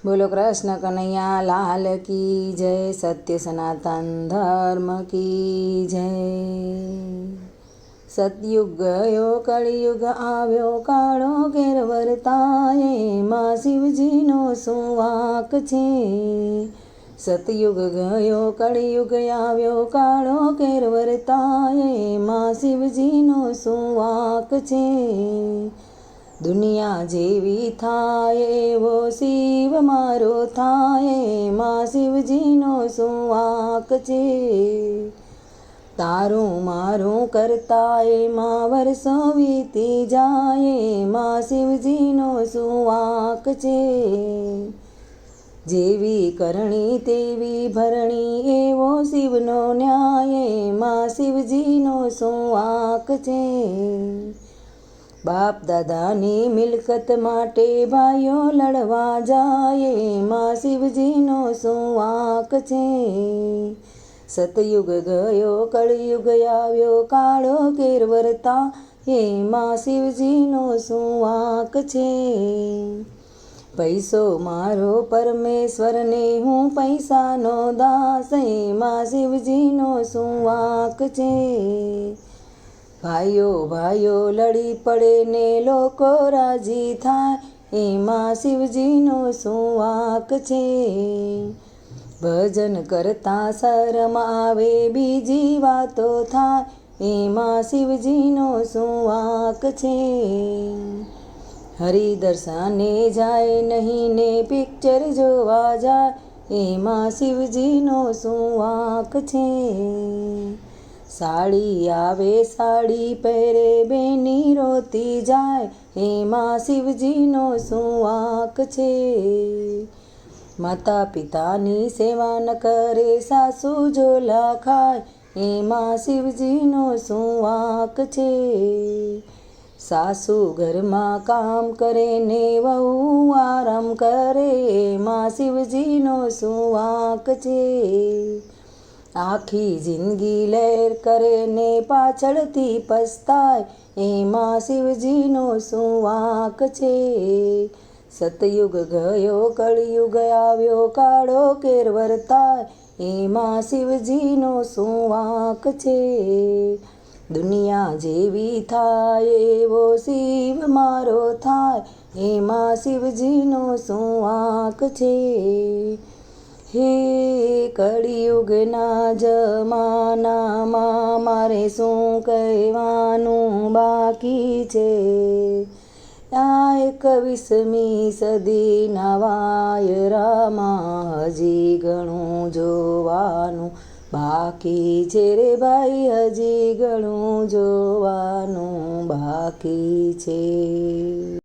બોલો કૃષ્ણ કનૈયા લાલ કી જય, સત્ય સનાતન ધર્મ કી જય। સતયુગ ગયો કળિયુગ આવ્યો, કાળો ઘેર વર્તાય, માં શિવજીનો શું વાંક છે। સતયુગ ગયો કળિયુગ આવ્યો, કાળો ઘેર વર્તાય, માં શિવજીનો શું વાંક છે। દુનિયા જેવી થાય એવો શિવ મારો થાય, માં શિવજીનો શું વાંક છે। તારું મારું કરતા એમાં વર્ષો વીતી જાય, માં શિવજીનો શું વાંક છે। જેવી કરણી તેવી ભરણી એવો શિવનો ન્યાય, માં શિવજીનો શું વાંક છે। બાપ દાદાની મિલકત માટે ભાઈઓ લડવા જાય, માં શિવજીનો શું વાંક છે। સતયુગ ગયો કળિયુગ આવ્યો, કાળો ઘેર વર્તાય, માં શિવજીનો શું વાંક છે। પૈસો મારો પરમેશ્વરને હું પૈસાનો દાસ, માં શિવજીનો શું વાંક છે। ભાઈઓ ભાઈઓ લડી પડે ને લોકો રાજી થાય, એમાં શિવજીનો શું વાંક છે। ભજન કરતા શરમ આવે બીજી વાતો થાય, એમાં શિવજીનો શું વાંક છે। હરિદર્શને જાય નહીં ને પિક્ચર જોવા જાય, એમાં શિવજીનો શું વાંક છે। સાડી આવે સાડી પહેરે બેની રોતી જાય, એમાં શિવજીનો શું વાંક છે। માતા પિતાની સેવા ન કરે સાસુ ઝોલા ખાય, એમાં શિવજીનો શું વાંક છે। સાસુ ઘરમાં કામ કરે ને વહુ આરામ કરે, એમાં શિવજીનો શું વાંક છે। આખી જિંદગી લહેર કરે ને પાછળથી પસ્તાય, એમાં શિવજીનો શું વાંક છે। સતયુગ ગયો કળિયુગ આવ્યો, કાળો ઘેર વર્તાય, એમાં શિવજીનો શું વાંક છે। દુનિયા જેવી થાય એવો શિવ મારો થાય, એમાં શિવજીનો શું વાંક છે। હે કળિયુગના જમાનામાં મારે શું કહેવાનું બાકી છે। આ 21મી સદીના વાયરામાં હજી ઘણું જોવાનું બાકી છે રે ભાઈ, હજી ઘણું જોવાનું બાકી છે।